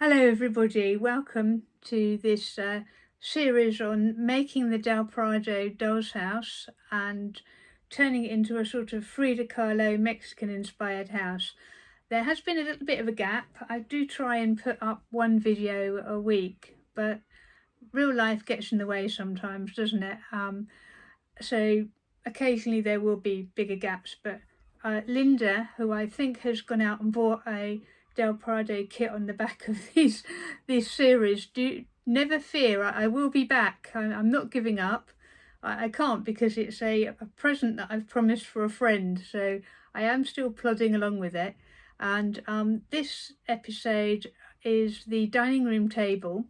Hello everybody, welcome to this series on making the Del Prado doll's house and turning it into a sort of Frida Kahlo Mexican inspired house. There has been a little bit of a gap. I do try and put up one video a week, but real life gets in the way sometimes, doesn't it? So occasionally there will be bigger gaps, but Linda, who I think has gone out and bought a Del Prado kit on the back of this series, never fear, I will be back. I'm not giving up. I can't, because it's a present that I've promised for a friend, so I am still plodding along with it. And this episode is the dining room table,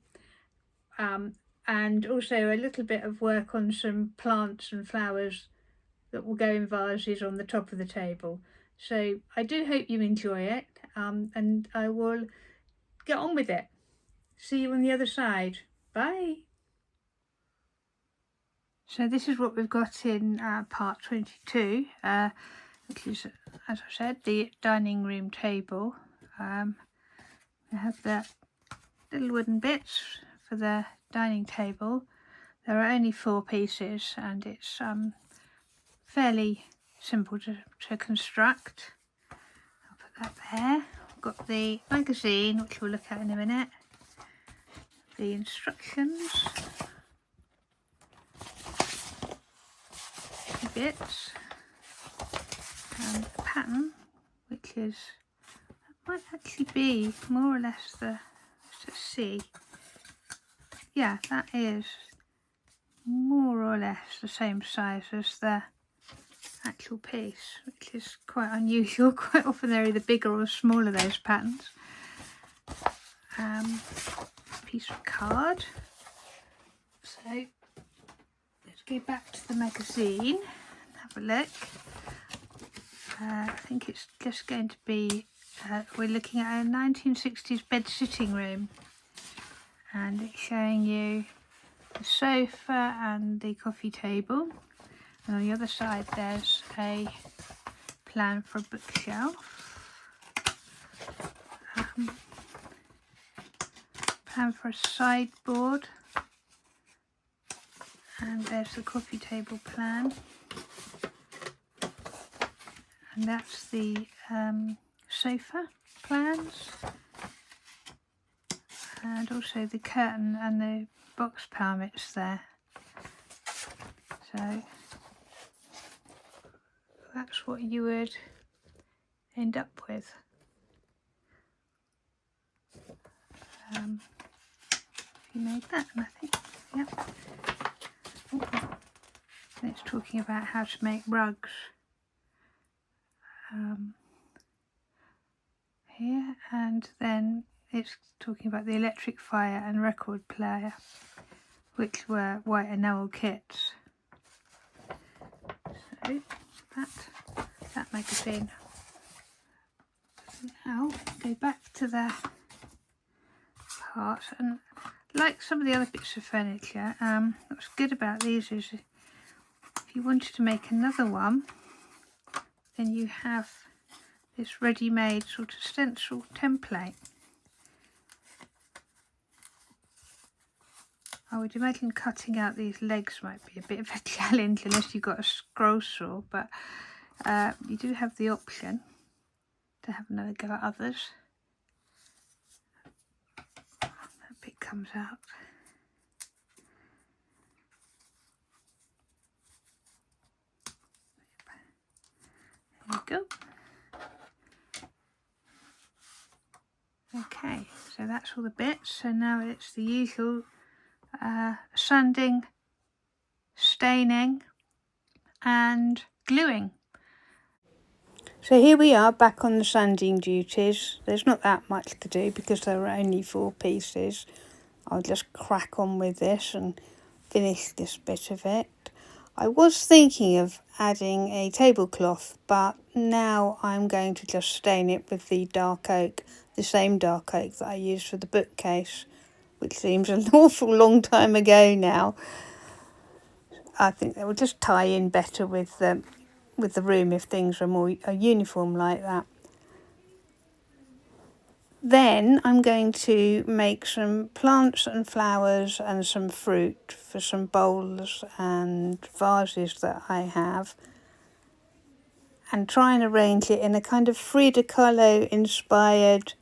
and also a little bit of work on some plants and flowers that will go in vases on the top of the table. So I do hope you enjoy it, and I will get on with it. See you on the other side. Bye. So this is what we've got in part 22, which is, as I said, the dining room table. We have the little wooden bits for the dining table. There are only 4 pieces, and it's fairly simple to construct. I'll put that there. I've got the magazine, which we'll look at in a minute, the instructions, the bits, and the pattern, which is, that might actually be more or less the, let's just see, yeah, that is more or less the same size as the actual piece, which is quite unusual. Quite often they're either bigger or smaller, those patterns. Piece of card. So let's go back to the magazine and have a look. I think it's just going to be, we're looking at a 1960s bed sitting room, and it's showing you the sofa and the coffee table, and on the other side there's a plan for a bookshelf, plan for a sideboard, and there's the coffee table plan, and that's the sofa plans, and also the curtain and the box palmets there. So that's what you would end up with. If you made that, and I think, yep. And it's talking about how to make rugs here, and then it's talking about the electric fire and record player, which were white enamel kits. So that magazine. Now go back to the part, and like some of the other bits of furniture, what's good about these is if you wanted to make another one, then you have this ready-made sort of stencil template. I would imagine cutting out these legs might be a bit of a challenge unless you've got a scroll saw, but you do have the option to have another go at others. That bit comes out. There you go. Okay, so that's all the bits. So now it's the usual sanding, staining and gluing. So here we are back on the sanding duties. There's not that much to do because there are only 4 pieces. I'll just crack on with this and finish this bit of it. I was thinking of adding a tablecloth, but now I'm going to just stain it with the dark oak, the same dark oak that I used for the bookcase, which seems an awful long time ago now. I think they will just tie in better with the room if things are more uniform like that. Then I'm going to make some plants and flowers and some fruit for some bowls and vases that I have, and try and arrange it in a kind of Frida Kahlo inspired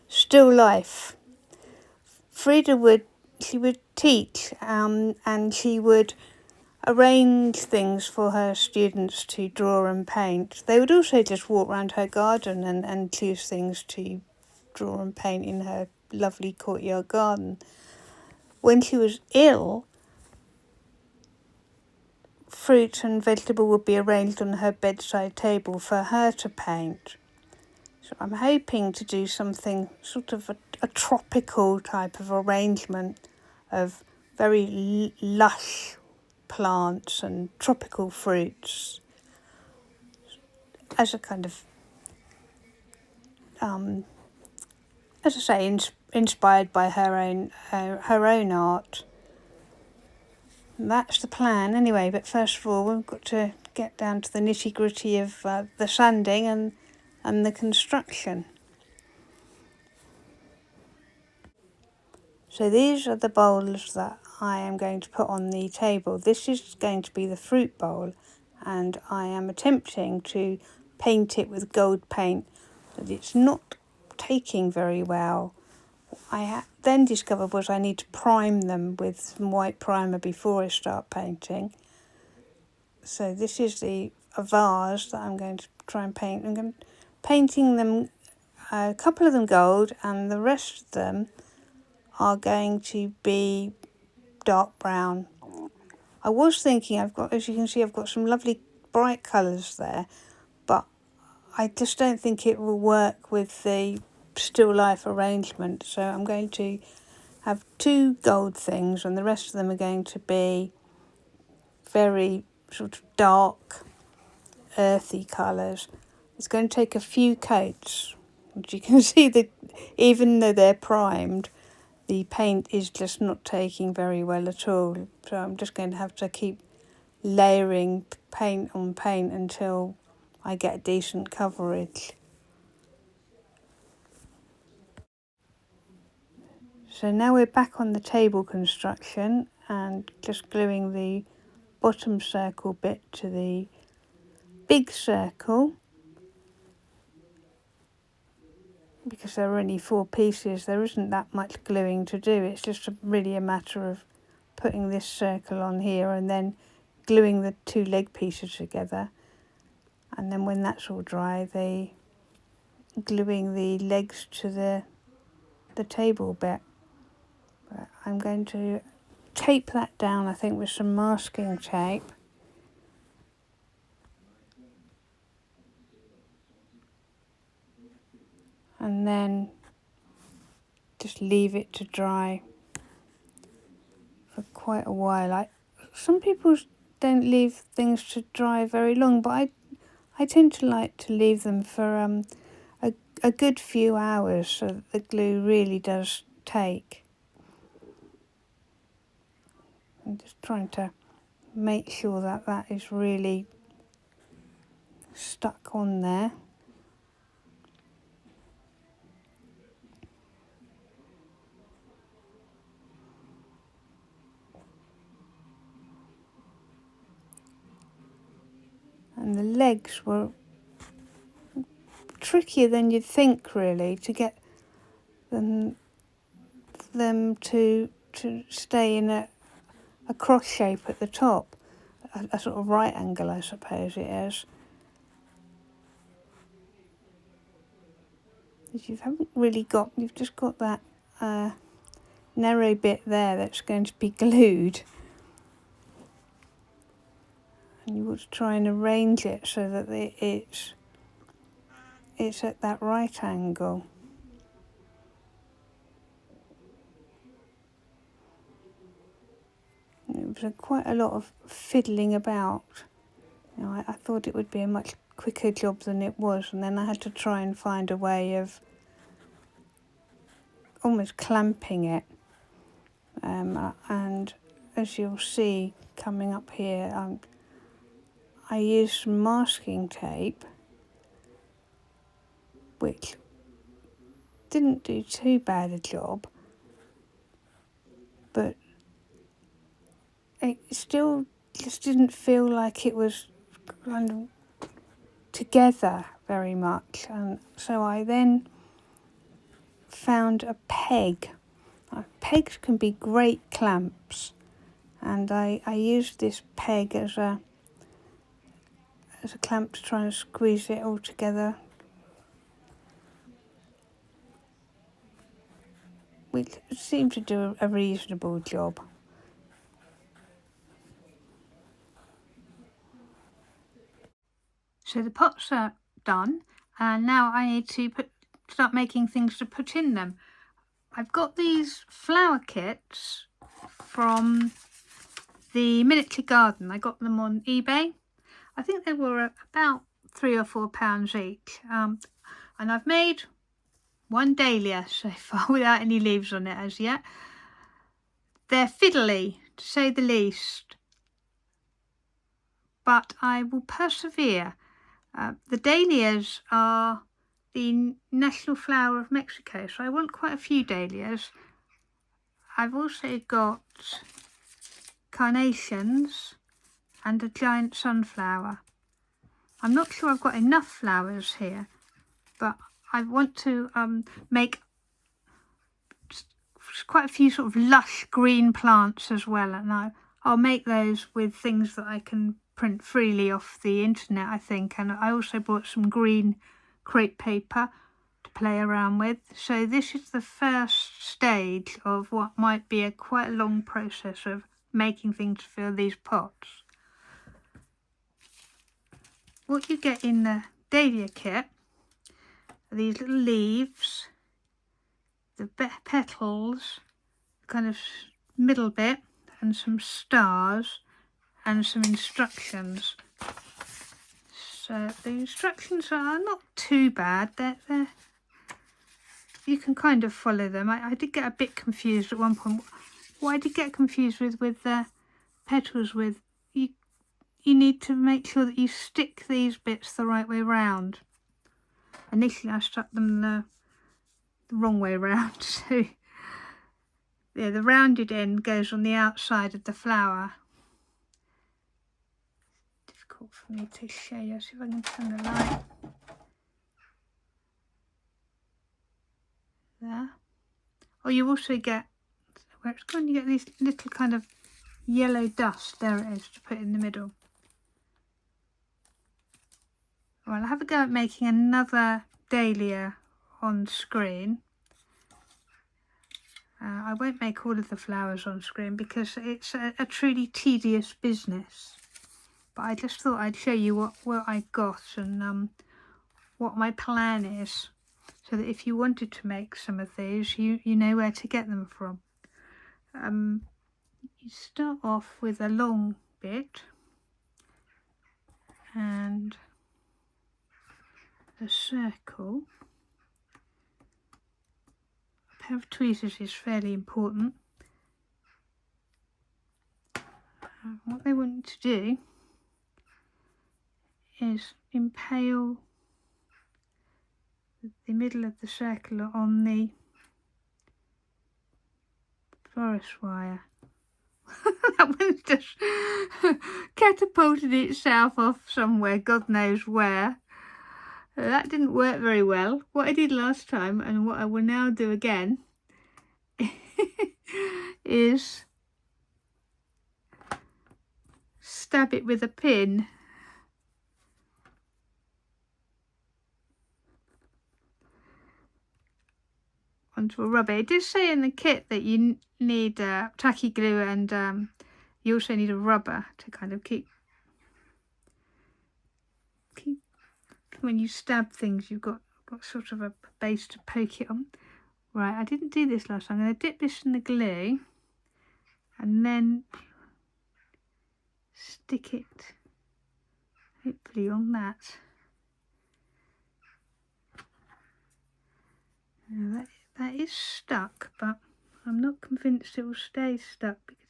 still life. Frida would teach and she would arrange things for her students to draw and paint. They would also just walk around her garden and choose things to draw and paint in her lovely courtyard garden. When she was ill, fruit and vegetable would be arranged on her bedside table for her to paint. So I'm hoping to do something sort of a tropical type of arrangement of very lush plants and tropical fruits as a kind of, as I say, inspired by her own art. And that's the plan anyway, but first of all we've got to get down to the nitty-gritty of the sanding and the construction. So these are the bowls that I am going to put on the table. This is going to be the fruit bowl, and I am attempting to paint it with gold paint, but it's not taking very well. I then discovered was I need to prime them with some white primer before I start painting. So this is a vase that I'm going to try and paint. I'm going to painting them, a couple of them gold, and the rest of them are going to be dark brown. I was thinking as you can see, I've got some lovely bright colours there, but I just don't think it will work with the still life arrangement. So I'm going to have two gold things and the rest of them are going to be very sort of dark, earthy colours. It's going to take a few coats. As you can see, that even though they're primed, the paint is just not taking very well at all. So I'm just going to have to keep layering paint on paint until I get decent coverage. So now we're back on the table construction and just gluing the bottom circle bit to the big circle. Because there are only 4 pieces, there isn't that much gluing to do. It's just really a matter of putting this circle on here and then gluing the 2 leg pieces together. And then when that's all dry, gluing the legs to the table bit. But I'm going to tape that down, I think, with some masking tape. And then just leave it to dry for quite a while. Some people don't leave things to dry very long, but I tend to like to leave them for a good few hours so that the glue really does take. I'm just trying to make sure that that is really stuck on there. And the legs were trickier than you'd think, really, to get them to stay in a cross shape at the top, a sort of right angle, I suppose it is. You've just got that narrow bit there that's going to be glued. And you want to try and arrange it so that it's at that right angle. It was quite a lot of fiddling about. I thought it would be a much quicker job than it was, and then I had to try and find a way of almost clamping it. And as you'll see coming up here, I used some masking tape, which didn't do too bad a job, but it still just didn't feel like it was kind of together very much. And so I then found a peg. Pegs can be great clamps, and I used this peg as a clamp to try and squeeze it all together, which seemed to do a reasonable job. So the pots are done, and now I need to start making things to put in them. I've got these flower kits from the Miniature Garden. I got them on eBay. I think they were about £3 or £4 each. And I've made one dahlia so far without any leaves on it as yet. They're fiddly, to say the least, but I will persevere. The dahlias are the national flower of Mexico, so I want quite a few dahlias. I've also got carnations and a giant sunflower. I'm not sure I've got enough flowers here, but I want to make quite a few sort of lush green plants as well, and I'll make those with things that I can print freely off the internet, I think. And I also bought some green crepe paper to play around with. So this is the first stage of what might be quite a long process of making things to fill these pots. What you get in the dahlia kit are these little leaves, the petals, kind of middle bit, and some stars and some instructions. So the instructions are not too bad. They're you can kind of follow them. I did get a bit confused at one point. What I did get confused with the petals with, you need to make sure that you stick these bits the right way round. Initially I stuck them the wrong way round, so yeah, the rounded end goes on the outside of the flower. Difficult for me to show you. See if I can turn the light. There. Oh, you also get, where it's gone, you get these little kind of yellow dust. There it is, to put in the middle. Well, I'll have a go at making another dahlia on screen. I won't make all of the flowers on screen because it's a truly tedious business. But I just thought I'd show you what I got and what my plan is, so that if you wanted to make some of these, you know where to get them from. You start off with a long bit and a circle. A pair of tweezers is fairly important. What they want to do is impale the middle of the circle on the forest wire. That one's just catapulted itself off somewhere, God knows where. That didn't work very well. What I did last time and what I will now do again is stab it with a pin. Onto a rubber. It does say in the kit that you need tacky glue and you also need a rubber to kind of keep when you stab things, you've got sort of a base to poke it on. Right, I didn't do this last time. I'm going to dip this in the glue and then stick it hopefully on that. Now that is stuck, but I'm not convinced it will stay stuck because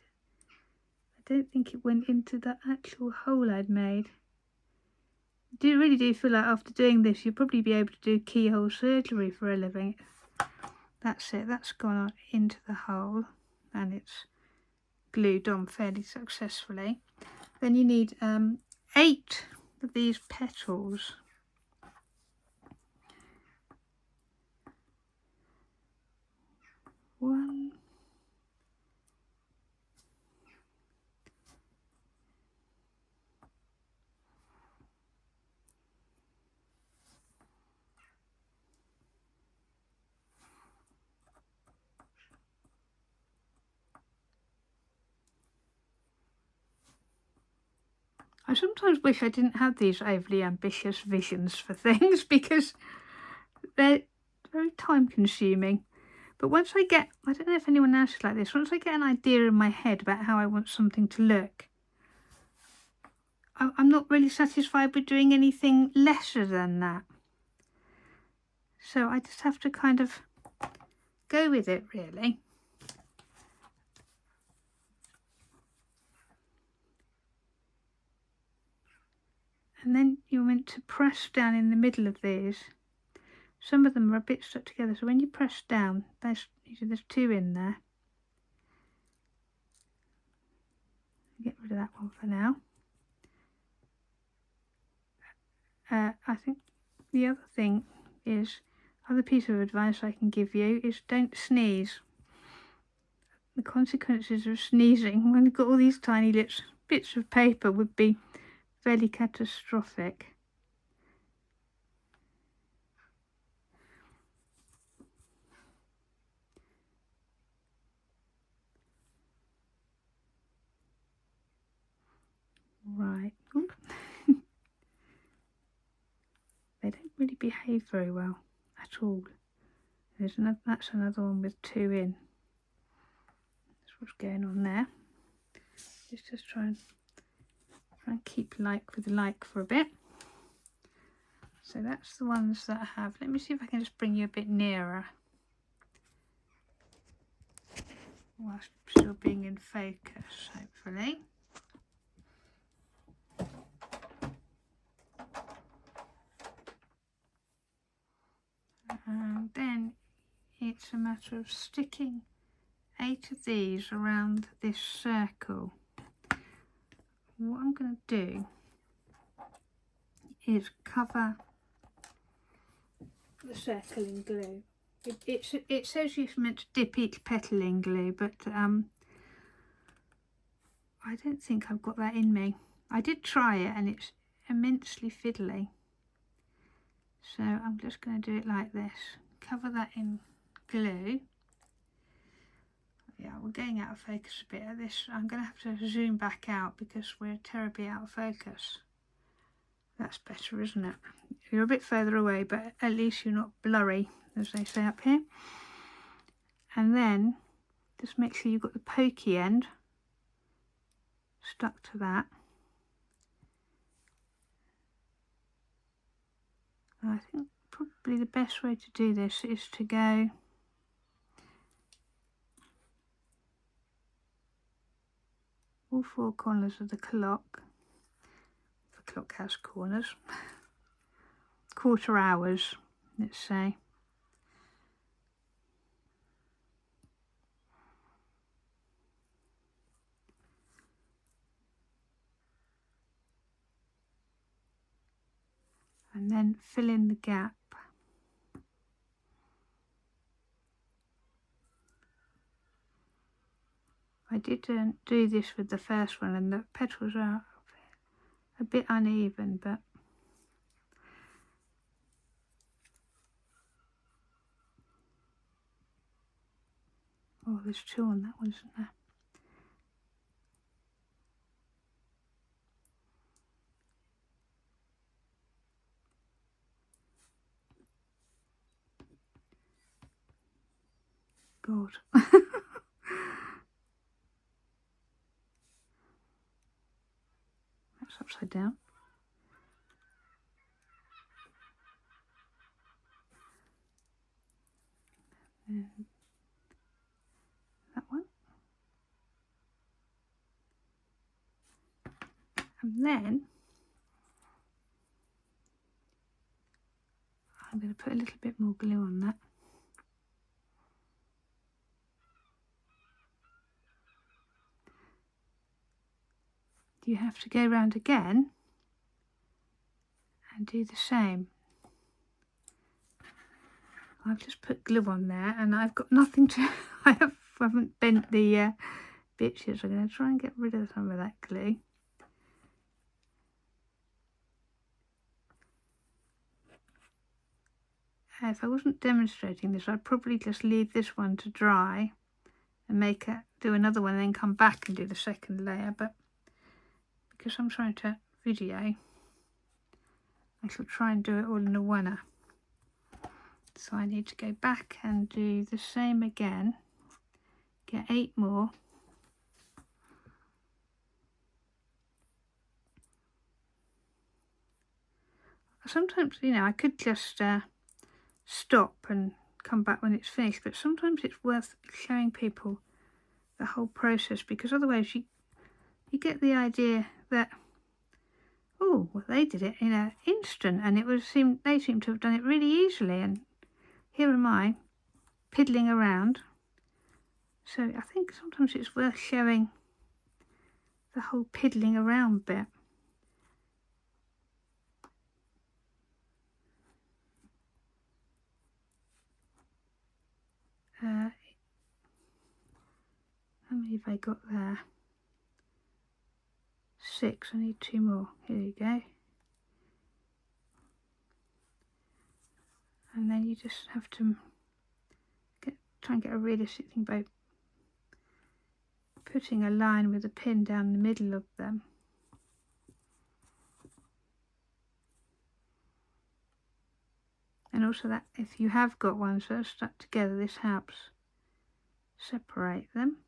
I don't think it went into the actual hole I'd made. I really do feel like after doing this you'll probably be able to do keyhole surgery for a living. That's it, that's gone on into the hole and it's glued on fairly successfully. Then you need 8 of these petals. One, I sometimes wish I didn't have these overly ambitious visions for things because they're very time consuming. But once I get, I don't know if anyone else is like this, once I get an idea in my head about how I want something to look, I'm not really satisfied with doing anything lesser than that. So I just have to kind of go with it, really. And then you're meant to press down in the middle of these. Some of them are a bit stuck together, so when you press down, there's 2 in there. Get rid of that one for now. I think the other thing is, other piece of advice I can give you is don't sneeze. The consequences of sneezing when you've got all these tiny little bits of paper would be fairly catastrophic. Right. They don't really behave very well at all. There's another, that's another one with 2 in. That's what's going on there. Just try and keep like with like for a bit. So that's the ones that I have. Let me see if I can just bring you a bit nearer whilst still being in focus, hopefully. And then it's a matter of sticking 8 of these around this circle. What I'm going to do is cover the circle in glue. It says you're meant to dip each petal in glue, but I don't think I've got that in me. I did try it and it's immensely fiddly. So I'm just going to do it like this. Cover that in glue. Yeah, we're getting out of focus a bit at this. I'm going to have to zoom back out because we're terribly out of focus. That's better, isn't it? You're a bit further away, but at least you're not blurry, as they say up here. And then just make sure you've got the pokey end stuck to that. And I think probably the best way to do this is to go all 4 corners of the clock. The clock has corners. Quarter hours, let's say. And then fill in the gap. I did do this with the first one and the petals are a bit uneven, but oh, there's 2 on that one, isn't there? God. That's upside down. And that one. And then I'm going to put a little bit more glue on that. you have to go round again and do the same. I've just put glue on there and I've got nothing to I haven't bent the bits yet, so I'm going to try and get rid of some of that glue. If I wasn't demonstrating this, I'd probably just leave this one to dry and do another one and then come back and do the second layer, but because I'm trying to video, I shall try and do it all in a oneer. So I need to go back and do the same again, get 8 more. Sometimes, you know, I could just stop and come back when it's finished, but sometimes it's worth showing people the whole process, because otherwise you get the idea that, oh, well, they did it in an instant and they seem to have done it really easily, and here am I piddling around. So I think sometimes it's worth showing the whole piddling around bit. How many have I got there? 6. I need 2 more. Here you go. And then you just have to try and get a realistic thing by putting a line with a pin down the middle of them. And also that if you have got ones that are stuck together, this helps separate them.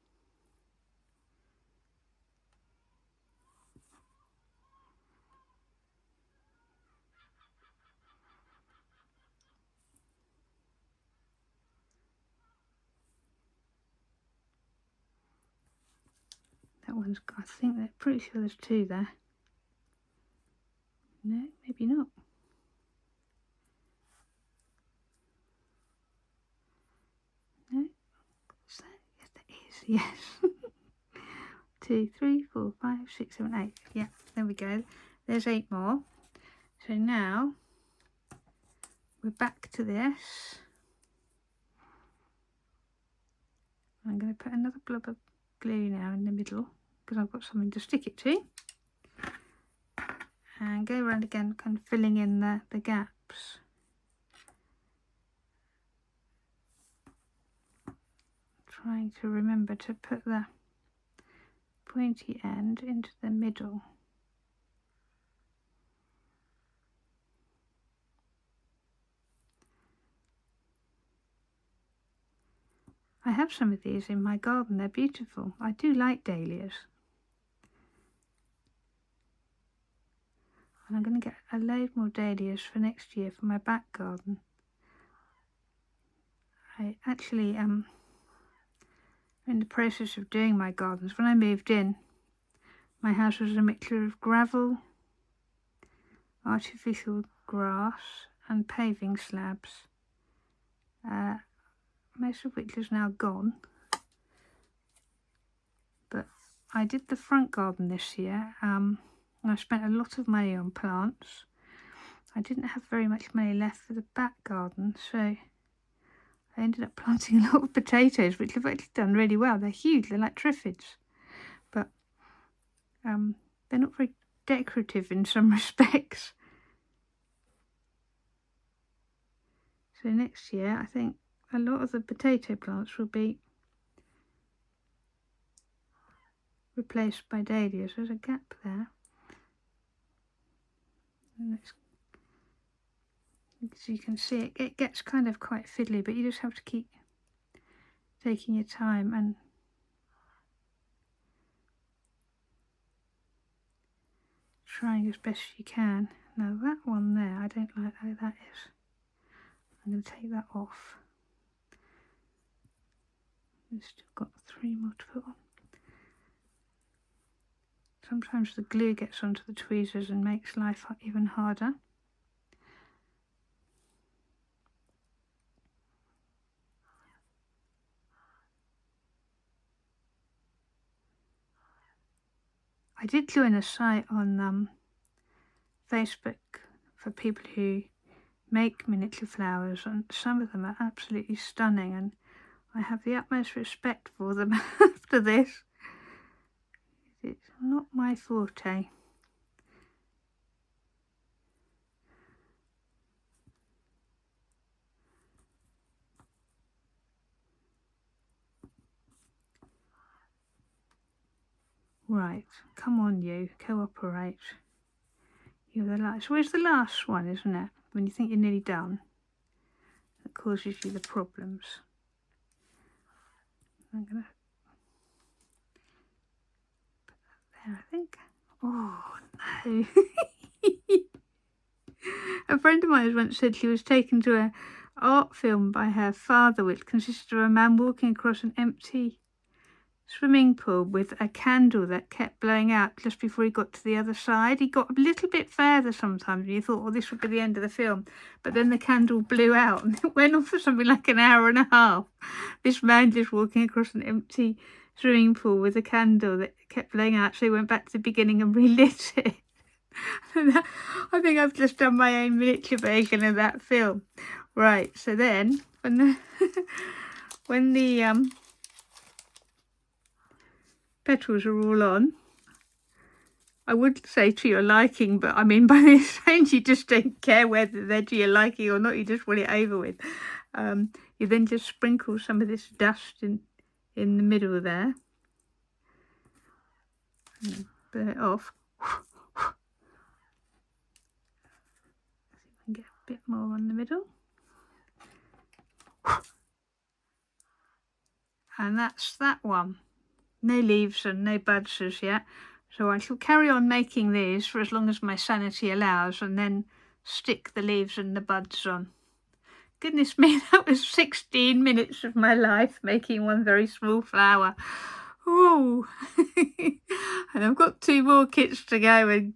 That one's got, I think they're pretty sure there's 2 there. No, maybe not. No, is that? Yes, that is, yes. 2, 3, 4, 5, 6, 7, 8. Yeah, there we go. There's 8 more. So now we're back to this. I'm going to put another blob of glue now in the middle because I've got something to stick it to. And go around again, kind of filling in the gaps. Trying to remember to put the pointy end into the middle. I have some of these in my garden, they're beautiful. I do like dahlias. And I'm going to get a load more dahlias for next year for my back garden. I actually am in the process of doing my gardens. When I moved in, my house was a mixture of gravel, artificial grass and paving slabs, most of which is now gone. But I did the front garden this year. I spent a lot of money on plants. I didn't have very much money left for the back garden, so I ended up planting a lot of potatoes, which have actually done really well. They're huge, they're like triffids, but they're not very decorative in some respects. So next year I think a lot of the potato plants will be replaced by dahlias. There's a gap there. And as you can see, it gets kind of quite fiddly, but you just have to keep taking your time and trying as best you can. Now that one there, I don't like how that is. I'm going to take that off. We've still got 3 more to put on. Sometimes the glue gets onto the tweezers and makes life even harder. I did join a site on Facebook for people who make miniature flowers, and some of them are absolutely stunning, and I have the utmost respect for them after this. It's not my forte. Right, come on you, cooperate. You're the last. Where's the last one, isn't it? When you think you're nearly done, that causes you the problems. I'm gonna put that there, I think. Oh no. A friend of mine once said she was taken to an art film by her father, which consisted of a man walking across an empty swimming pool with a candle that kept blowing out just before he got to the other side. He got a little bit further sometimes, and you thought, oh, this would be the end of the film. But then the candle blew out, and it went on for something like an hour and a half. This man just walking across an empty swimming pool with a candle that kept blowing out, so he went back to the beginning and relit it. I think I've just done my own miniature version of that film. Right, so then when the petals are all on, I would say to your liking, but I mean by this stage you just don't care whether they're to your liking or not, you just want it over with. You then just sprinkle some of this dust in the middle there, and burn it off. See if I can get a bit more on the middle. And that's that one. No leaves and no buds as yet. So I shall carry on making these for as long as my sanity allows, and then stick the leaves and the buds on. Goodness me, that was 16 minutes of my life making one very small flower. Oh, and I've got 2 more kits to go and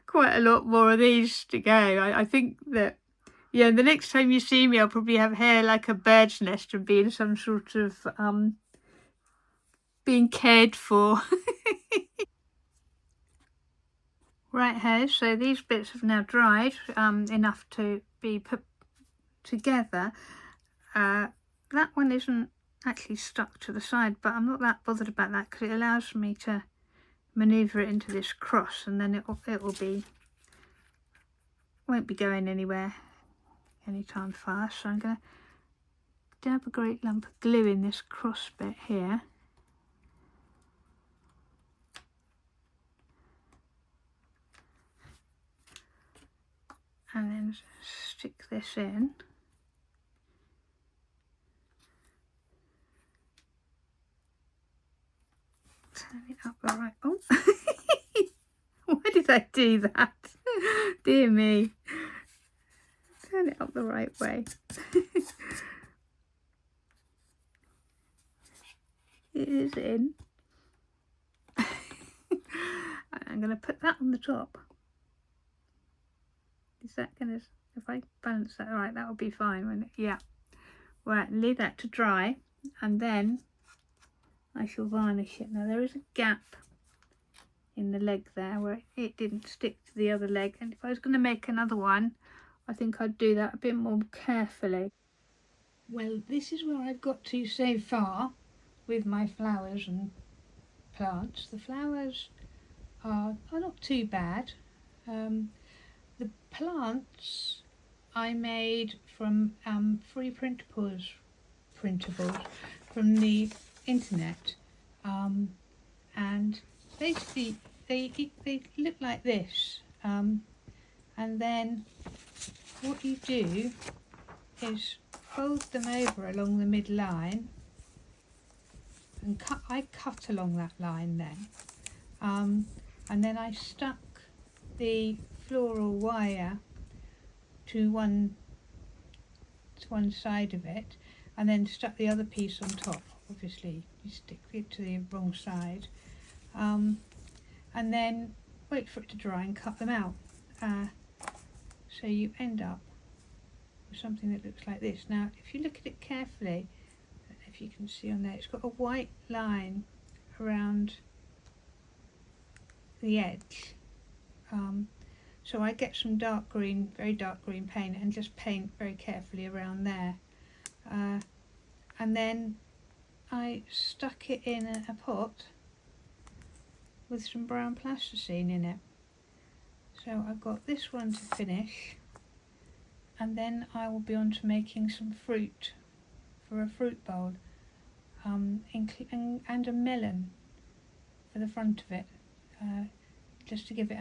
quite a lot more of these to go. I think that, yeah, the next time you see me, I'll probably have hair like a bird's nest and be in some sort of being cared for. Right here, so these bits have now dried enough to be put together. That one isn't actually stuck to the side, but I'm not that bothered about that because it allows me to manoeuvre it into this cross, and then won't be going anywhere anytime fast. So I'm going to dab a great lump of glue in this cross bit here. And then stick this in. Turn it up the right. Oh, why did I do that? Dear me. Turn it up the right way. It is in. I'm going to put that on the top. Is that going to, if I balance that right, that will be fine, won't it? Yeah. Right, leave that to dry, and then I shall varnish it. Now there is a gap in the leg there where it didn't stick to the other leg, and if I was going to make another one, I think I'd do that a bit more carefully. Well, this is where I've got to so far with my flowers and plants. The flowers are not too bad. The plants I made from free printables from the internet, and basically they look like this, and then what you do is fold them over along the midline, and I cut along that line then, and then I stuck the floral wire to one side of it, and then stuck the other piece on top. Obviously you stick it to the wrong side, and then wait for it to dry and cut them out, so you end up with something that looks like this. Now if you look at it carefully, I don't know if you can see on there, it's got a white line around the edge. So I get some dark green, very dark green paint, and just paint very carefully around there. And then I stuck it in a pot with some brown plasticine in it. So I've got this one to finish, and then I will be on to making some fruit for a fruit bowl, and a melon for the front of it, just to give it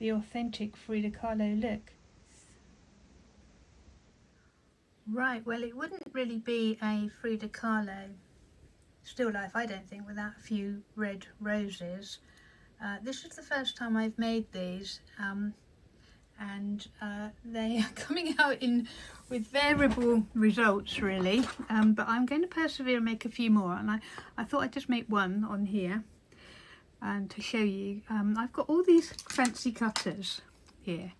the authentic Frida Kahlo look. Right, well, it wouldn't really be a Frida Kahlo still life, I don't think, without a few red roses. This is the first time I've made these, and they are coming out with variable results, really, but I'm going to persevere and make a few more, and I thought I'd just make one on here and to show you. I've got all these fancy cutters here,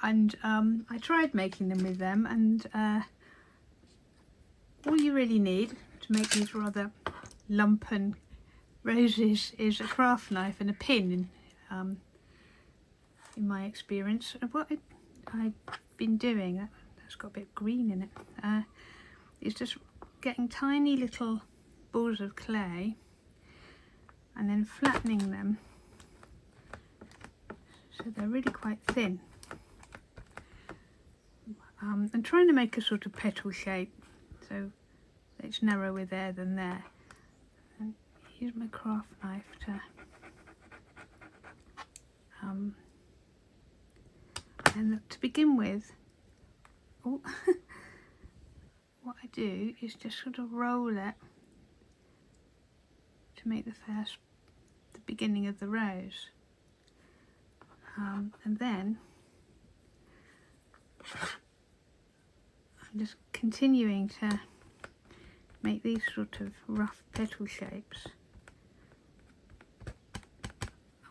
and I tried making them with them, and all you really need to make these rather lumpen roses is a craft knife and a pin, in my experience. What I've been doing, that's got a bit of green in it, is just getting tiny little balls of clay and then flattening them so they're really quite thin, and trying to make a sort of petal shape so it's narrower there than there. And use my craft knife to and to begin with, what I do is just sort of roll it to make the beginning of the rose, and then I'm just continuing to make these sort of rough petal shapes.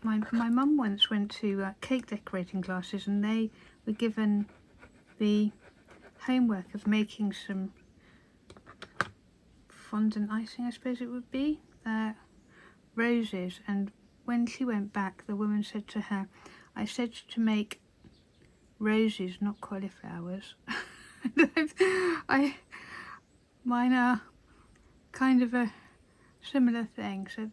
My mum once went to cake decorating classes, and they were given the homework of making some fondant icing, I suppose it would be, roses. And when she went back, the woman said to her, "I said to make roses, not cauliflowers." Mine are kind of a similar thing, so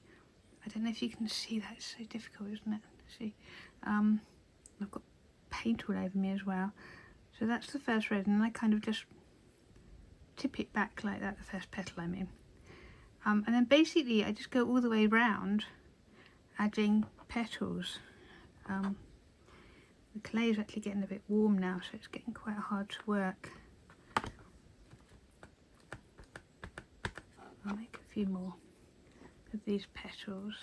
I don't know if you can see that. It's so difficult, isn't it? See, I've got paint all over me as well. So that's the first rose, and I kind of just tip it back like that, the first petal I mean. And then basically I just go all the way round, adding petals. The clay is actually getting a bit warm now, so it's getting quite hard to work. I'll make a few more of these petals.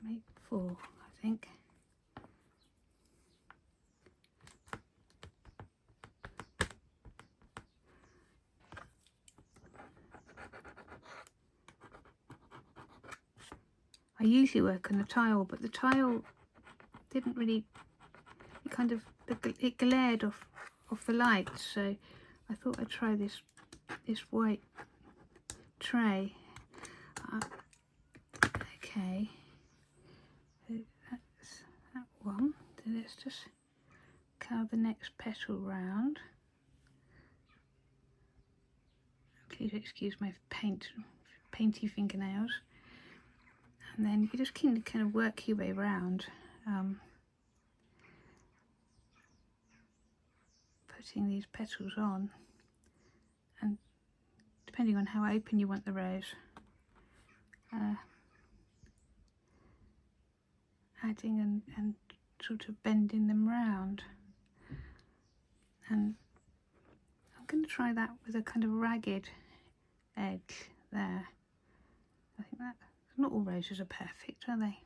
Make 4, I think. I usually work on the tile, but the tile didn't really, it glared off the light, so I thought I'd try this white tray. Okay, so that's that one. So let's just curl the next petal round. Please excuse my painty fingernails. And then you just kind of work your way around, putting these petals on, and depending on how open you want the rose, adding and sort of bending them round. And I'm going to try that with a kind of ragged edge there. I think that, not all roses are perfect, are they?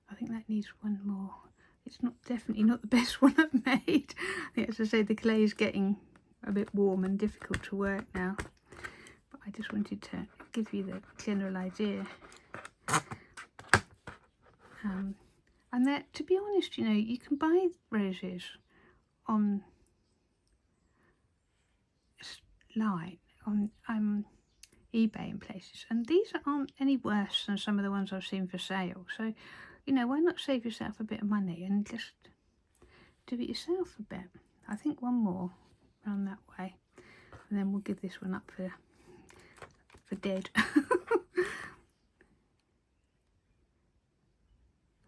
I think that needs one more. It's definitely not the best one I've made. I think, as I say, the clay is getting a bit warm and difficult to work now. But I just wanted to give you the general idea. And that, to be honest, you know, you can buy roses on line on eBay and places, and these aren't any worse than some of the ones I've seen for sale. So, you know, why not save yourself a bit of money and just do it yourself a bit? I think one more round that way, and then we'll give this one up for dead. Put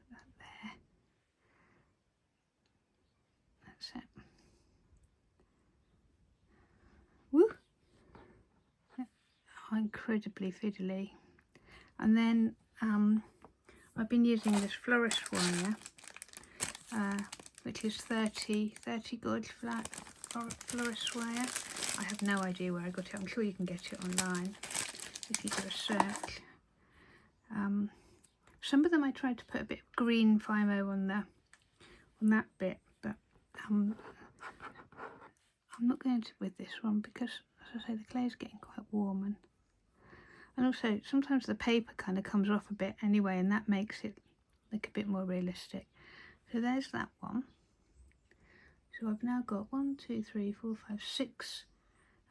that there. That's it. Woo! Oh, incredibly fiddly. And then I've been using this florist wire, which is 30 gauge flat florist wire. I have no idea where I got it. I'm sure you can get it online if you do a search. Some of them I tried to put a bit of green Fimo on that bit, but I'm not going to with this one because, as I say, the clay is getting quite warm, and also sometimes the paper kind of comes off a bit anyway, and that makes it look a bit more realistic. So there's that one. So I've now got 1, 2, 3, 4, 5, 6,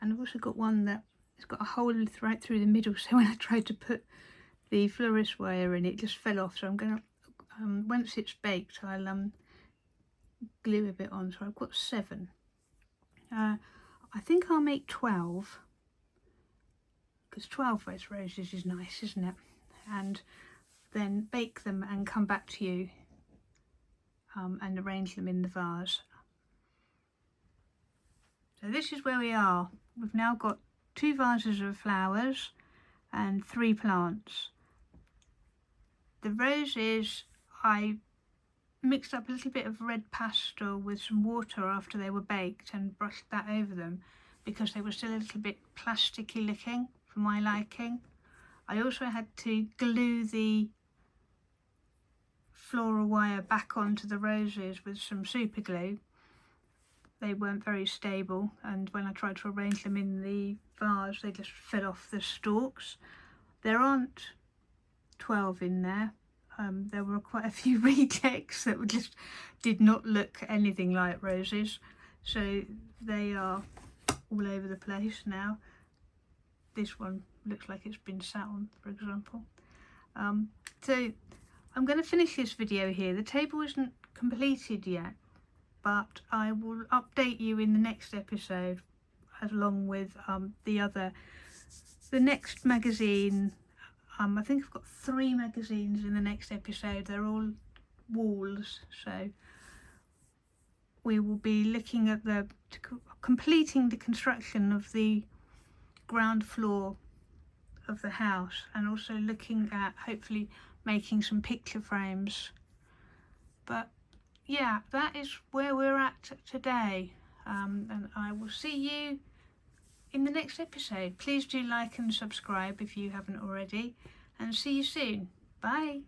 and I've also got one that has got a hole right through the middle, so when I tried to put the florist wire in, it just fell off. So I'm going to, once it's baked, I'll glue a bit on. So I've got 7. I think I'll make 12, because 12 red roses is nice, isn't it? And then bake them and come back to you and arrange them in the vase. So this is where we are. We've now got 2 vases of flowers and 3 plants. The roses, I mixed up a little bit of red pastel with some water after they were baked and brushed that over them because they were still a little bit plasticky looking for my liking. I also had to glue the floral wire back onto the roses with some super glue. They weren't very stable, and when I tried to arrange them in the vase, they just fell off the stalks. There aren't 12 in there. There were quite a few rejects that just did not look anything like roses, so they are all over the place now. This one looks like it's been sat on, for example. So I'm going to finish this video here. The table isn't completed yet, but I will update you in the next episode along with the next magazine. I think I've got 3 magazines in the next episode. They're all walls, so we will be looking at completing the construction of the ground floor of the house, and also looking at hopefully making some picture frames. But yeah, that is where we're at today, and I will see you in the next episode. Please do like and subscribe if you haven't already, and see you soon. Bye.